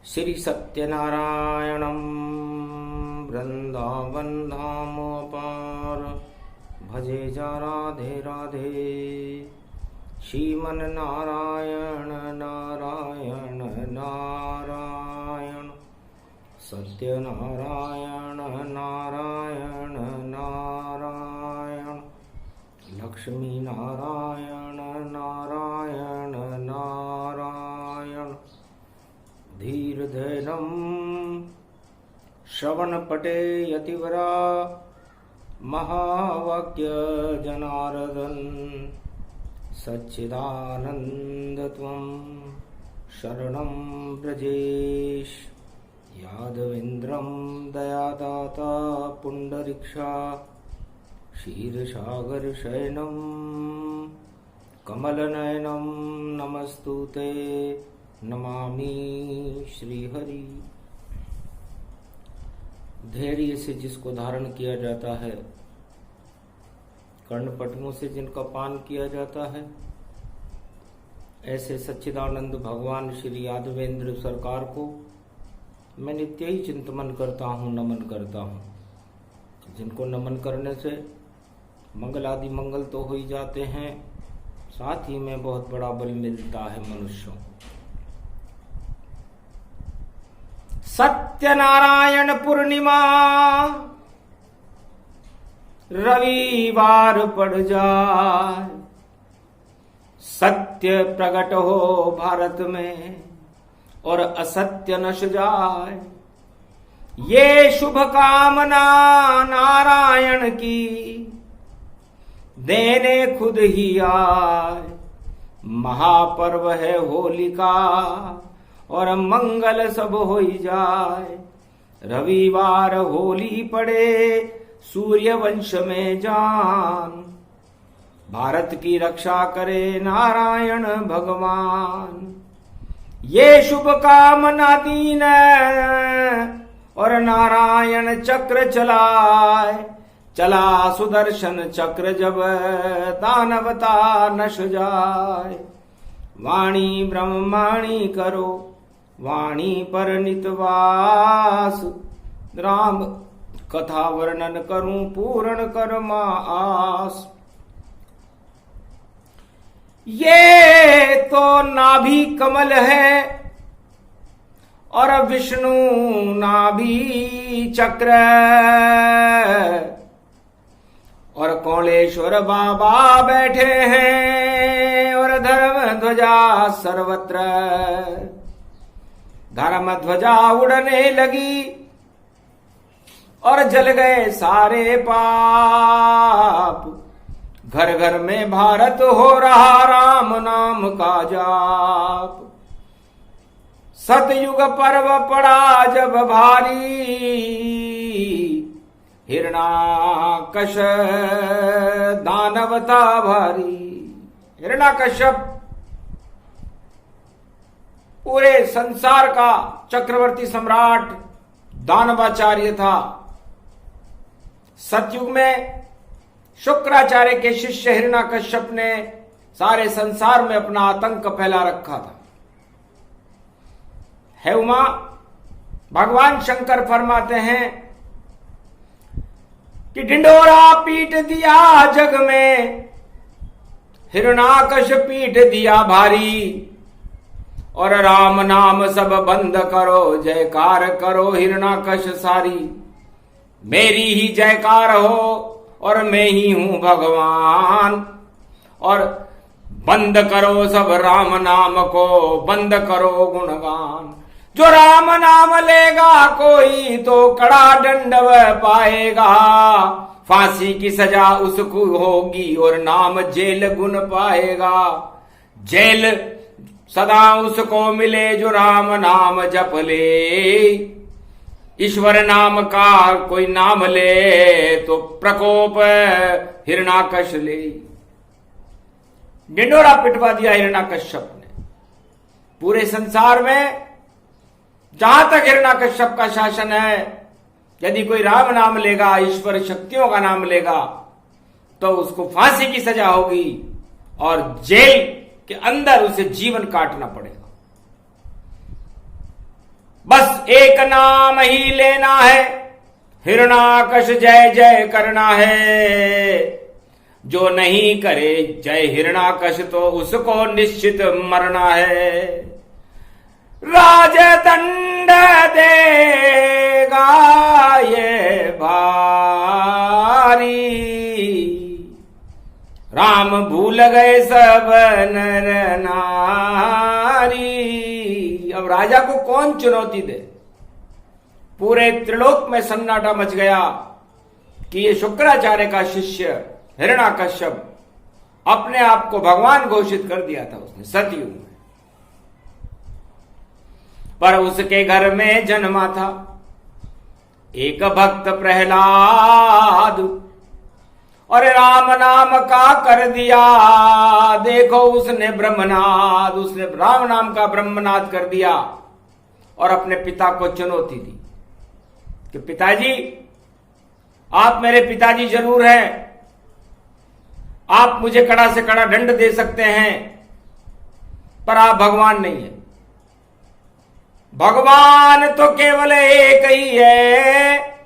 श्री सत्यनारायणं वृंदावन धाम पार भजे जा राधे राधे। श्रीमन नारायण नारायण नारायण सत्यनारायण नारायण नारायण लक्ष्मी नारायण नारायण नारायण धीर्धैर्यं श्रवणपटे यतिवरा महावाक्य जनार्दन सच्चिदानन्दत्वं शरणं व्रजेश। यादवेन्द्रं दयादाता पुण्डरीक्षा क्षीरसागरशयनं कमलनयनं नमस्तुते नमामि श्रीहरि। धैर्य से जिसको धारण किया जाता है, कर्णपटुओं से जिनका पान किया जाता है, ऐसे सच्चिदानंद भगवान श्री यादवेंद्र सरकार को मैं नित्य ही चिंतन करता हूँ, नमन करता हूँ। जिनको नमन करने से मंगल आदि मंगल तो हो ही जाते हैं, साथ ही में बहुत बड़ा बल मिलता है मनुष्यों। सत्यनारायण पूर्णिमा रविवार पड़ जाए, सत्य प्रकट हो भारत में और असत्य नश जाए। ये शुभ कामना नारायण की देने खुद ही आए। महापर्व है होली का और मंगल सब हो ही जाए। रविवार होली पड़े सूर्य वंश में जान, भारत की रक्षा करे नारायण भगवान। ये शुभ कामना दीन और नारायण चक्र चलाए। चला सुदर्शन चक्र जब दानवता नश जाए। वाणी ब्रह्माणी करो वाणी पर नितवास। राम कथा वर्णन करूं पूर्ण कर्मा आस। ये तो नाभि कमल है और विष्णु नाभि चक्र और कौलेश्वर बाबा बैठे हैं और धर्म ध्वजा सर्वत्र। धर्म ध्वजा उड़ने लगी और जल गए सारे पाप। घर घर में भारत हो रहा राम नाम का जाप। सतयुग पर्व पड़ा जब भारी, हिरणाकश दानवता भारी। हिरणाकश्यप पूरे संसार का चक्रवर्ती सम्राट दानवाचार्य था। सतयुग में शुक्राचार्य के शिष्य हिरणाकश्यप ने सारे संसार में अपना आतंक फैला रखा था। है उमा भगवान शंकर फरमाते हैं कि ढिंडोरा पीट दिया जग में, हिरणाकश पीट दिया भारी। और राम नाम सब बंद करो, जयकार करो हिरणाकश सारी। मेरी ही जयकार हो और मैं ही हूं भगवान। और बंद करो सब राम नाम को, बंद करो गुणगान। जो राम नाम लेगा कोई तो कड़ा दंडव पाएगा। फांसी की सजा उसको होगी और नाम जेल गुण पाएगा। जेल सदा उसको मिले जो राम नाम जप ले। ईश्वर नाम का कोई नाम ले तो प्रकोप हिरणाकश ले। ढिंडोरा पिटवा दिया हिरणाकश्यप ने। पूरे संसार में जहां तक हिरणाकश्यप का शासन है, यदि कोई राम नाम लेगा, ईश्वर शक्तियों का नाम लेगा, तो उसको फांसी की सजा होगी और जेल के अंदर उसे जीवन काटना पड़ेगा। बस एक नाम ही लेना है, हिरणाकश जय जय करना है। जो नहीं करे जय हिरणाकश तो उसको निश्चित मरना है। राजदंड देगा ये भारी, राम भूल गए सब नर नारी। अब राजा को कौन चुनौती दे? पूरे त्रिलोक में सन्नाटा मच गया कि ये शुक्राचार्य का शिष्य हिरणाकश्यप अपने आप को भगवान घोषित कर दिया था उसने सतयुग में। पर उसके घर में जन्मा था एक भक्त प्रहलाद, और राम नाम का कर दिया देखो उसने ब्रह्मनाद, उसने राम नाम का ब्रह्मनाद कर दिया और अपने पिता को चुनौती दी कि पिताजी आप मेरे पिताजी जरूर हैं, आप मुझे कड़ा से कड़ा दंड दे सकते हैं, पर आप भगवान नहीं है। भगवान तो केवल एक ही है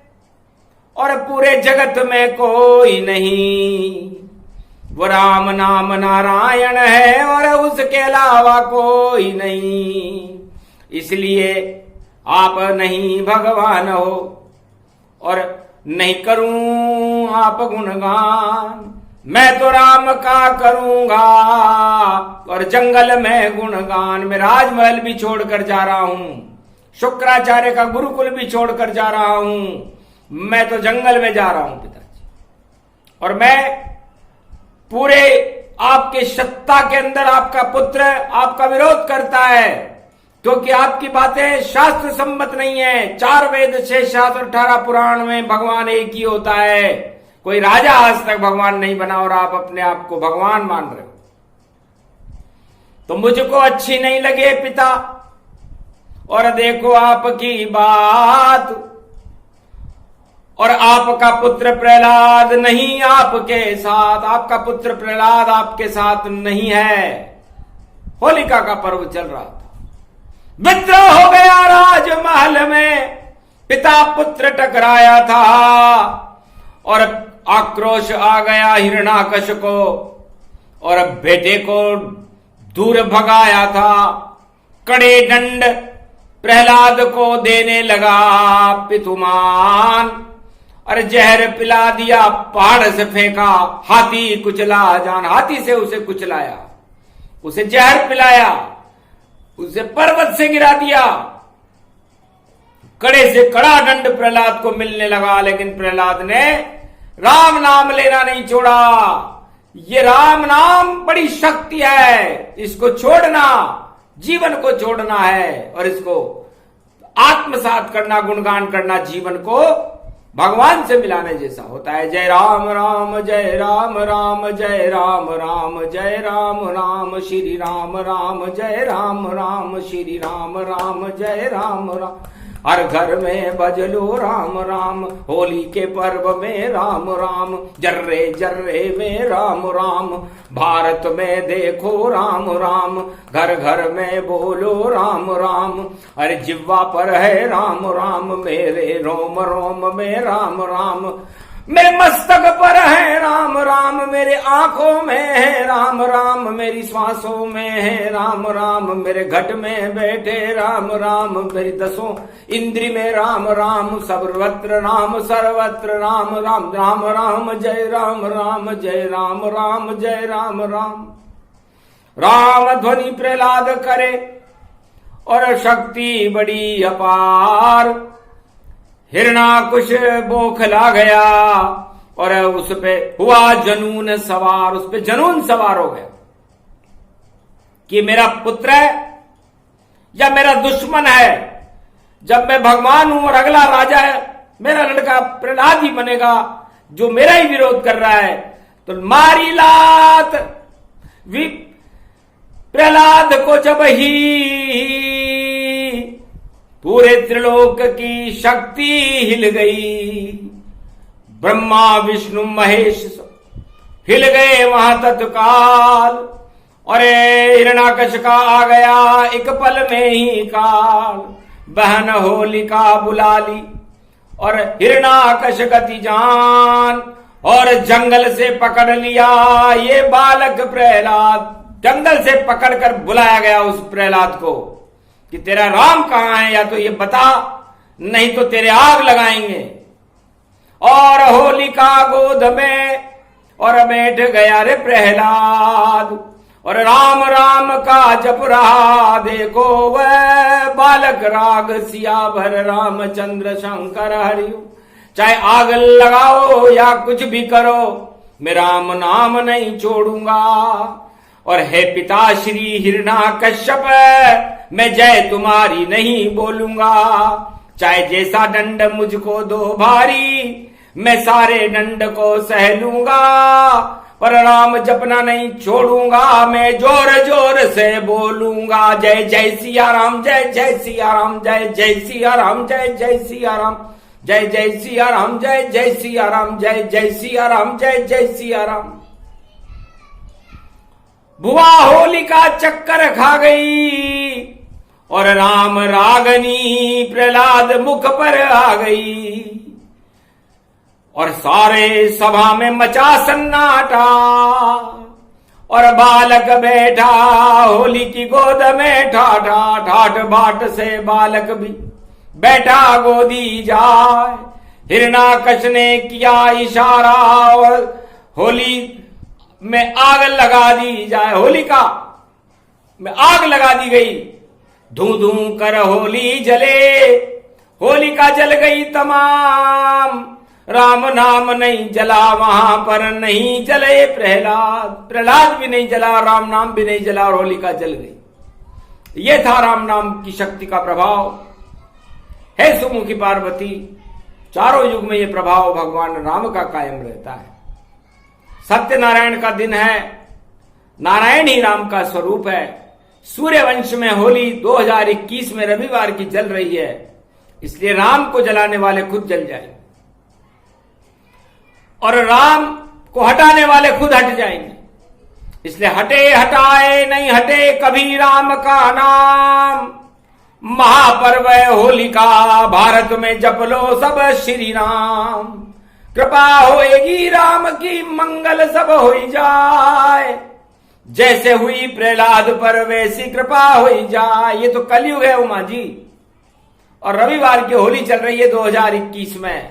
और पूरे जगत में कोई नहीं। वो राम नाम नारायण है और उसके अलावा कोई नहीं। इसलिए आप नहीं भगवान हो और नहीं करूं आप गुणगान, मैं तो राम का करूंगा और जंगल में गुणगान। मैं राजमहल भी छोड़कर जा रहा हूं, शुक्राचार्य का गुरुकुल भी छोड़कर जा रहा हूं, मैं तो जंगल में जा रहा हूं पिताजी। और मैं पूरे आपके सत्ता के अंदर आपका पुत्र आपका विरोध करता है क्योंकि आपकी बातें शास्त्र सम्मत नहीं है। 4 वेद 6 शास्त्र 18 पुराण में भगवान एक ही होता है। कोई राजा आज तक भगवान नहीं बना और आप अपने आप को भगवान मान रहे हो। तो मुझको अच्छी नहीं लगे पिता, और देखो आपकी बात, और आपका पुत्र प्रहलाद नहीं आपके साथ, आपका पुत्र प्रहलाद आपके साथ नहीं है। होलिका का पर्व चल रहा था, विद्रोह हो गया राजमहल में, पिता पुत्र टकराया था और आक्रोश आ गया हिरणाकश को और बेटे को दूर भगाया था। कड़े दंड प्रहलाद को देने लगा पितुमान, और जहर पिला दिया, पहाड़ से फेंका, हाथी कुचला जान, हाथी से उसे कुचलाया, उसे जहर पिलाया, उसे पर्वत से गिरा दिया। कड़े से कड़ा दंड प्रहलाद को मिलने लगा, लेकिन प्रहलाद ने राम नाम लेना नहीं छोड़ा। ये राम नाम बड़ी शक्ति है, इसको छोड़ना जीवन को छोड़ना है और इसको आत्मसात करना, गुणगान करना जीवन को भगवान से मिलाने जैसा होता है। जय राम राम जय राम राम जय राम राम जय राम राम श्री राम राम जय राम राम श्री राम राम जय राम राम। हर घर में बजलो राम राम, होली के पर्व में राम राम, जर्रे जर्रे में राम राम, भारत में देखो राम राम, घर घर में बोलो राम राम। अरे जिह्वा पर है राम राम, मेरे रोम रोम में राम राम, मेरे मस्तक पर है राम राम, मेरे आंखों में है राम राम, मेरी सांसों में है राम राम, मेरे घट में बैठे राम राम, मेरी 10 इंद्री में राम राम, सर्वत्र राम सर्वत्र राम राम। राम राम जय राम राम जय राम राम जय राम राम। राम ध्वनि प्रहलाद करे और शक्ति बड़ी अपार, हिरणाकुश बौखला गया और उस पे हुआ जनून सवार, उस पे जनून सवार हो गया कि मेरा पुत्र है या मेरा दुश्मन है। जब मैं भगवान हूं और अगला राजा है मेरा लड़का प्रहलाद ही बनेगा जो मेरा ही विरोध कर रहा है, तो मारी लात प्रहलाद को जब ही पूरे त्रिलोक की शक्ति हिल गई, ब्रह्मा विष्णु महेश हिल गए वहां तत्काल, और हिरणाकश का आ गया एक पल में ही काल। बहन होलिका बुला ली और हिरणाकश गति जान और जंगल से पकड़ लिया ये बालक प्रहलाद। जंगल से पकड़कर बुलाया गया उस प्रहलाद को कि तेरा राम कहां है, या तो ये बता, नहीं तो तेरे आग लगाएंगे। और होलिका गोद में और बैठ गया रे प्रहलाद और राम राम का जप रहा। देखो वह बालक राग सियावर रामचंद्र शंकर हरिओ। चाहे आग लगाओ या कुछ भी करो, मैं राम नाम नहीं छोड़ूंगा। और हे पिता श्री हिरणाकश्यप, मैं जय तुम्हारी नहीं बोलूंगा। चाहे जैसा दंड मुझको दो भारी, मैं सारे दंड को सह लूंगा। पर राम जपना नहीं छोड़ूंगा, मैं जोर जोर से बोलूंगा। जय जय सिया राम, जय जय सिया राम, जय जय सिया राम, जय जय सिया राम, जय जय सिया राम, जय जय सिया राम, जय जय सिया राम, जय जय सिया राम। भुआ होलिका चक्कर खा गई और राम रागनी प्रहलाद मुख पर आ गई और सारे सभा में मचा सन्नाटा। और बालक बैठा होली की गोद में ठाठा, ठाठ बाट से बालक भी बैठा गोदी जाए। हिरणाकश ने किया इशारा और होली में आग लगा दी जाए। होलिका में आग लगा दी गई, धू धू कर होली जले। होलिका जल गई तमाम, राम नाम नहीं जला वहां पर, नहीं जले प्रहलाद। प्रहलाद भी नहीं जला, राम नाम भी नहीं जला और होलिका जल गई। यह था राम नाम की शक्ति का प्रभाव। है सुमुखी पार्वती, चारों युग में यह प्रभाव भगवान राम का कायम रहता है। सत्यनारायण का दिन है, नारायण ही राम का स्वरूप है। सूर्यवंश में होली 2021 में रविवार की जल रही है, इसलिए राम को जलाने वाले खुद जल जाए और राम को हटाने वाले खुद हट जाएंगे। इसलिए हटे हटाए नहीं हटे कभी राम का नाम। महापर्व होलिका भारत में जप लो सब श्री राम। कृपा होएगी राम की मंगल सब हो जाए। जैसे हुई प्रहलाद पर वैसी कृपा हो जाए। ये तो कलयुग है उमा जी, और रविवार की होली चल रही है 2021 में।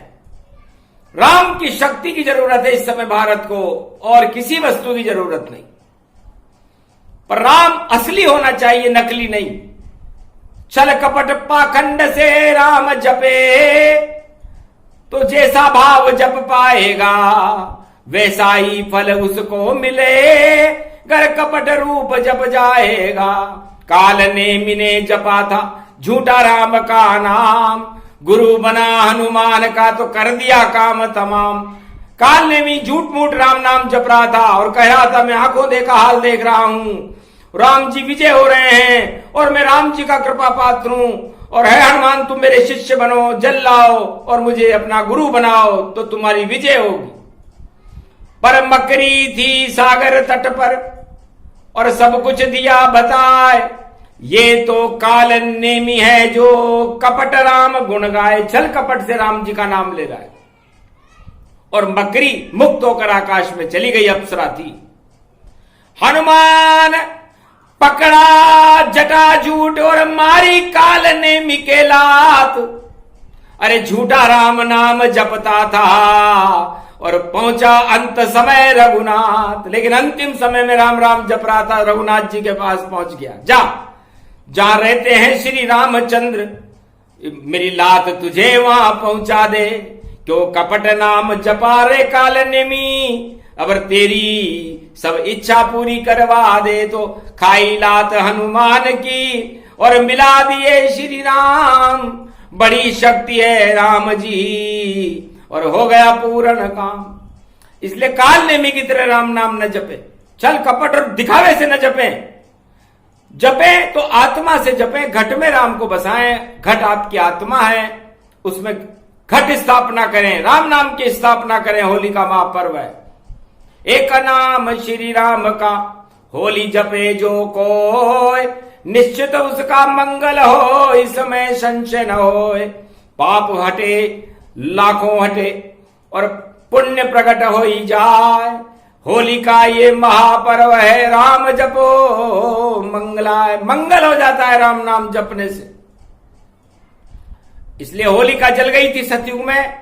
राम की शक्ति की जरूरत है इस समय भारत को, और किसी वस्तु की जरूरत नहीं। पर राम असली होना चाहिए, नकली नहीं। छल कपट पाखंड से राम जपे तो जैसा भाव जप पाएगा वैसा ही फल उसको मिले। गर कपट रूप जप जाएगा। काल ने मिने जपा था झूठा राम का नाम, गुरु बना हनुमान का तो कर दिया काम तमाम। काल ने भी झूठ मूठ राम नाम जप रहा था और कह रहा था मैं आंखों देखा हाल देख रहा हूं, राम जी विजय हो रहे हैं और मैं राम जी का कृपा पात्र हूं, और है हनुमान तुम मेरे शिष्य बनो, जल लाओ और मुझे अपना गुरु बनाओ तो तुम्हारी विजय होगी। पर मकरी थी सागर तट पर और सब कुछ दिया बताए। ये तो काल नेमी है जो कपट राम गुण गाए। छल कपट से राम जी का नाम ले रहा है। और मकरी मुक्त होकर आकाश में चली गई, अप्सरा थी। हनुमान पकड़ा जटाजूट और मारी काल नेमी के लात। अरे झूठा राम नाम जपता था और पहुंचा अंत समय रघुनाथ। लेकिन अंतिम समय में राम राम जप रहा था, रघुनाथ जी के पास पहुंच गया। जहां रहते हैं श्री रामचंद्र, मेरी लात तुझे वहां पहुंचा दे। क्यों कपट नाम जपा रे काल नेमी, अगर तेरी सब इच्छा पूरी करवा दे तो खाई लात हनुमान की और मिला दिए श्री राम। बड़ी शक्ति है राम जी और हो गया पूर्ण काम। इसलिए काल नेमी की तरह राम नाम न जपे, छल कपट और दिखावे से न जपे। जपे तो आत्मा से जपे, घट में राम को बसाएं। घट आपकी आत्मा है, उसमें घट स्थापना करें, राम नाम की स्थापना करें। होली का महापर्व है। एक नाम श्री राम का होली जपे जो कोय, निश्चित उसका मंगल हो, इसमें संशय न हो। पाप हटे लाखों हटे और पुण्य प्रकट हो ही जाए। होली का ये महापर्व है, राम जपो मंगलाय। मंगल हो जाता है राम नाम जपने से। इसलिए होलिका जल गई थी सतयुग में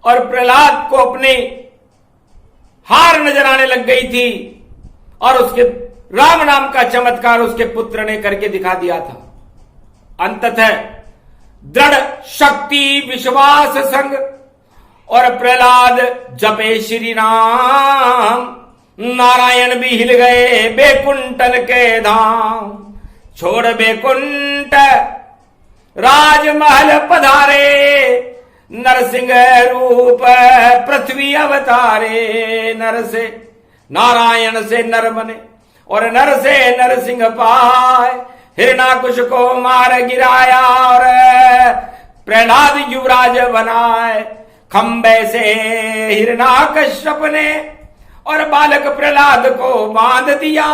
और प्रहलाद को अपने हार नजर आने लग गई थी और उसके राम नाम का चमत्कार उसके पुत्र ने करके दिखा दिया था। अंततः दृढ़ शक्ति विश्वास संग और प्रहलाद जपे श्री राम। नारायण भी हिल गए बेकुंठन के धाम। छोड़ बेकुंठ राजमहल पधारे, नरसिंह रूप पृथ्वी अवतारे। नर से नारायण से नर बने और नर से नरसिंह पाए। हिरणाकुश को मार गिराया और प्रहलाद युवराज बनाए। खंबे से हिरणाकश्यप ने और बालक प्रहलाद को बांध दिया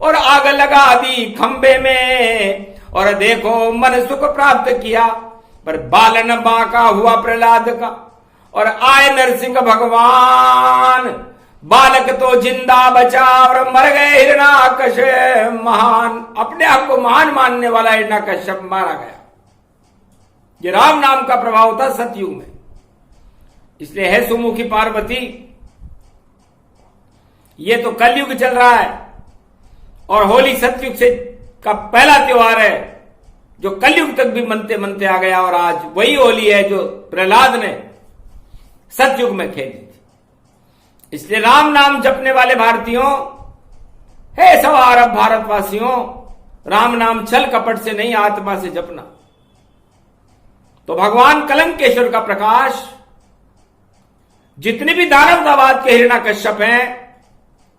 और आग लगा दी खंबे में। और देखो मन सुख प्राप्त किया, पर बालन बांका हुआ प्रहलाद का। और आए नरसिंह भगवान, बालक तो जिंदा बचा और मर गए हिरणाकश्यप महान। अपने आप को महान मानने वाला हिरणाकश्यप मारा गया। ये राम नाम का प्रभाव था सतयुग में। इसलिए है सुमुखी पार्वती, ये तो कलयुग चल रहा है और होली सतयुग से का पहला त्योहार है जो कलयुग तक भी मनते मनते आ गया। और आज वही होली है जो प्रहलाद ने सतयुग में खेली थी। इसलिए राम नाम जपने वाले भारतीयों, हे सवार अब भारतवासियों, राम नाम छल कपट से नहीं आत्मा से जपना। तो भगवान कलंकेश्वर का प्रकाश जितने भी दानवतावाद के हिरणाकश्यप हैं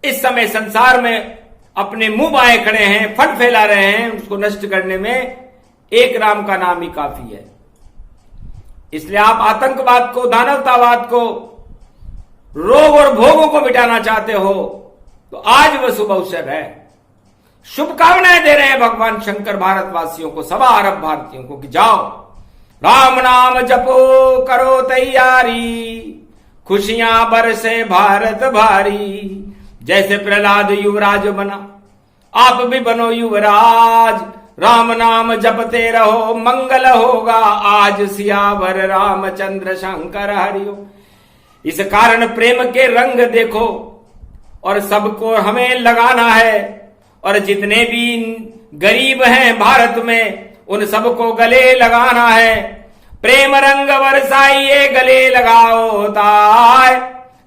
इस समय संसार में अपने मुंह बाए खड़े हैं, फट फैला रहे हैं, उसको नष्ट करने में एक राम का नाम ही काफी है। इसलिए आप आतंकवाद को, दानवतावाद को, रोग और भोगों को मिटाना चाहते हो तो आज वह शुभ अवसर है। शुभकामनाएं दे रहे हैं भगवान शंकर भारतवासियों को, सवा अरब भारतीयों को कि जाओ राम नाम जपो, करो तैयारी, खुशियां बरसे भारत भारी। जैसे प्रहलाद युवराज बना, आप भी बनो युवराज। राम नाम जपते रहो, मंगल होगा आज सियावर रामचंद्र शंकर हरिओ। इस कारण प्रेम के रंग देखो और सबको हमें लगाना है। और जितने भी गरीब हैं भारत में उन सबको गले लगाना है। प्रेम रंग बरसाइए, गले लगाओ ताय।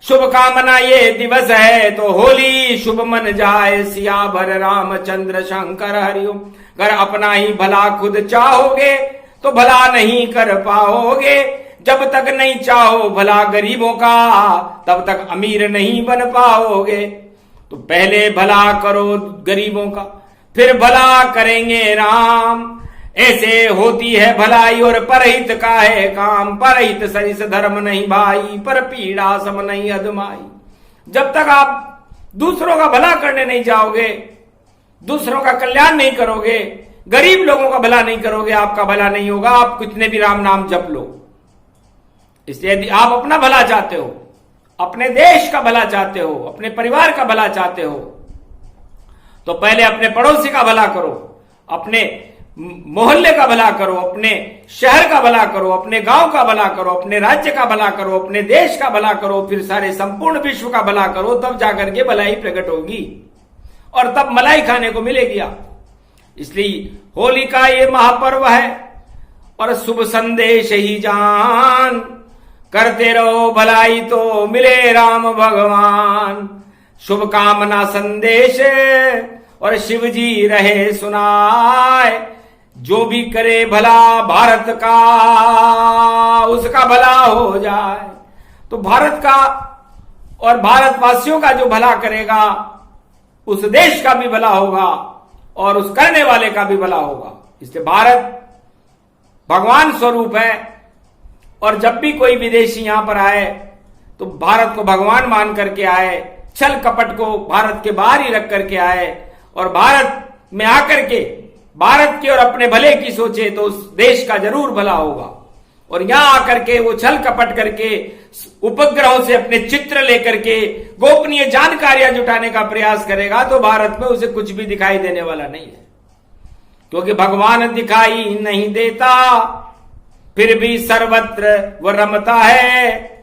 शुभकामना ये दिवस है तो होली शुभ मन जाए, सियावर रामचंद्र शंकर हरिओम। अगर अपना ही भला खुद चाहोगे तो भला नहीं कर पाओगे। जब तक नहीं चाहो भला गरीबों का तब तक अमीर नहीं बन पाओगे। तो पहले भला करो गरीबों का, फिर भला करेंगे राम। ऐसे होती है भलाई और परहित का है काम। परहित सरिस धर्म नहीं भाई, पर पीड़ा सम नहीं अधमाई। जब तक आप दूसरों का भला करने नहीं जाओगे, दूसरों का कल्याण नहीं करोगे, गरीब लोगों का भला नहीं करोगे, आपका भला नहीं होगा। आप कितने भी राम नाम जप लो। इसलिए यदि आप अपना भला चाहते हो, अपने देश का भला चाहते हो, अपने परिवार का भला चाहते हो, तो पहले अपने पड़ोसी का भला करो, अपने मोहल्ले का भला करो, अपने शहर का भला करो, अपने गांव का भला करो, अपने राज्य का भला करो, अपने देश का भला करो, फिर सारे संपूर्ण विश्व का भला करो। तब जाकर के भलाई प्रकट होगी और तब मलाई खाने को मिलेगी आप। इसलिए होली का ये महापर्व है और शुभ संदेश ही जान। करते रहो भलाई तो मिले राम भगवान। शुभकामना संदेश और शिव जी रहे सुनाए। जो भी करे भला भारत का उसका भला हो जाए। तो भारत का और भारतवासियों का जो भला करेगा उस देश का भी भला होगा और उस करने वाले का भी भला होगा। इसलिए भारत भगवान स्वरूप है और जब भी कोई विदेशी यहां पर आए तो भारत को भगवान मान करके आए, छल कपट को भारत के बाहर ही रख करके आए और भारत में आकर के भारत के और अपने भले की सोचे तो उस देश का जरूर भला होगा। और यहां आकर के वो छल कपट करके उपग्रहों से अपने चित्र लेकर के गोपनीय जानकारियां जुटाने का प्रयास करेगा तो भारत में उसे कुछ भी दिखाई देने वाला नहीं है, क्योंकि भगवान दिखाई नहीं देता फिर भी सर्वत्र वो रमता है।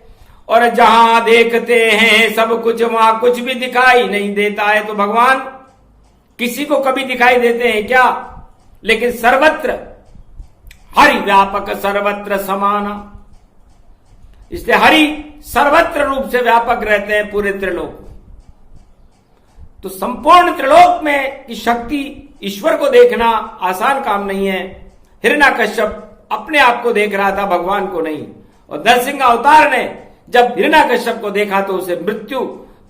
और जहां देखते हैं सब कुछ वहां कुछ भी दिखाई नहीं देता है। तो भगवान किसी को कभी दिखाई देते हैं क्या? लेकिन सर्वत्र हरि व्यापक सर्वत्र समाना, इसलिए हरि सर्वत्र रूप से व्यापक रहते हैं पूरे त्रिलोक में। तो संपूर्ण त्रिलोक में की शक्ति ईश्वर को देखना आसान काम नहीं है। हिरण्याकश्यप अपने आप को देख रहा था, भगवान को नहीं। और नरसिंह अवतार ने जब हिरण्याकश्यप को देखा तो उसे मृत्यु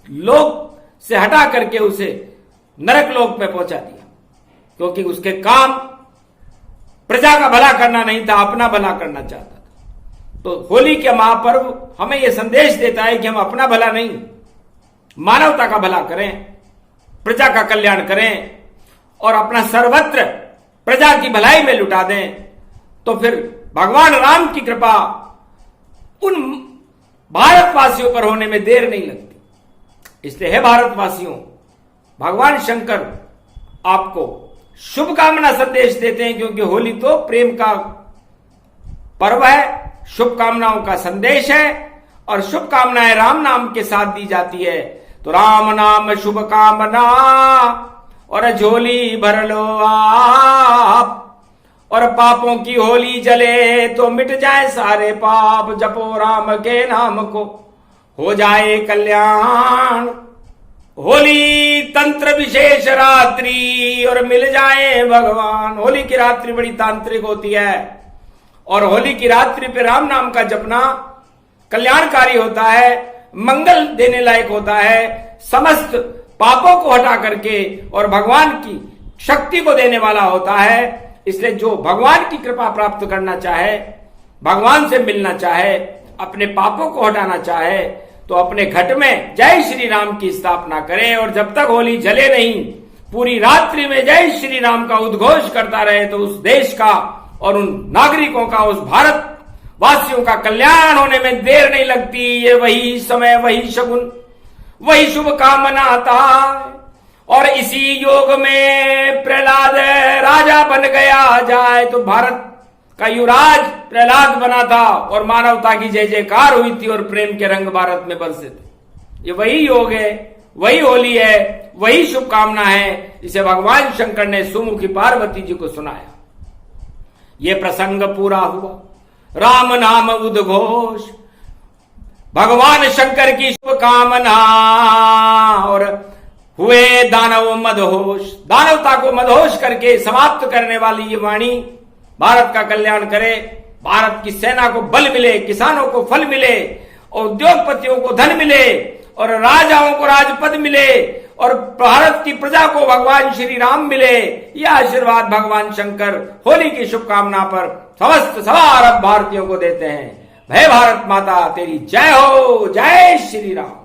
लोक से हटा करके उसे नरक लोक में पहुंचा दिया, क्योंकि उसके काम प्रजा का भला करना नहीं था, अपना भला करना चाहता था। तो होली के महापर्व हमें यह संदेश देता है कि हम अपना भला नहीं, मानवता का भला करें, प्रजा का कल्याण करें और अपना सर्वत्र प्रजा की भलाई में लुटा दें। तो फिर भगवान राम की कृपा उन भारतवासियों पर होने में देर नहीं लगती। इसलिए हे भारतवासियों, भगवान शंकर आपको शुभकामना संदेश देते हैं, क्योंकि होली तो प्रेम का पर्व है, शुभकामनाओं का संदेश है और शुभकामनाएं राम नाम के साथ दी जाती है। तो राम नाम शुभकामना और झोली भर लो आप, और पापों की होली जले तो मिट जाए सारे पाप। जपो राम के नाम को हो जाए कल्याण। होली तंत्र विशेष रात्रि और मिल जाए भगवान। होली की रात्रि बड़ी तांत्रिक होती है और होली की रात्रि पे राम नाम का जपना कल्याणकारी होता है, मंगल देने लायक होता है, समस्त पापों को हटा करके और भगवान की शक्ति को देने वाला होता है। इसलिए जो भगवान की कृपा प्राप्त करना चाहे, भगवान से मिलना चाहे, अपने पापों को हटाना चाहे, तो अपने घट में जय श्री राम की स्थापना करें। और जब तक होली जले नहीं, पूरी रात्रि में जय श्री राम का उद्घोष करता रहे, तो उस देश का और उन नागरिकों का, उस भारत वासियों का कल्याण होने में देर नहीं लगती। ये वही समय, वही शगुन, वही शुभ कामना आता। और इसी योग में प्रहलाद राजा बन गया जाए। तो भारत का युवराज प्रहलाद बना था और मानवता की जय जयकार हुई थी और प्रेम के रंग भारत में बरसे थे। ये वही योग है, वही होली है, वही शुभकामना है, इसे भगवान शंकर ने सुमुखी पार्वती जी को सुनाया। ये प्रसंग पूरा हुआ, राम नाम उद्घोष, भगवान शंकर की शुभकामना। और हुए दानव मदहोश, दानवता को मदहोश करके समाप्त करने वाली ये वाणी भारत का कल्याण करे। भारत की सेना को बल मिले, किसानों को फल मिले, उद्योगपतियों को धन मिले और राजाओं को राजपद मिले और भारत की प्रजा को भगवान श्री राम मिले। यह आशीर्वाद भगवान शंकर होली की शुभकामना पर समस्त सवा अरब भारतीयों को देते हैं। भय भारत माता तेरी जय हो, जय श्री राम।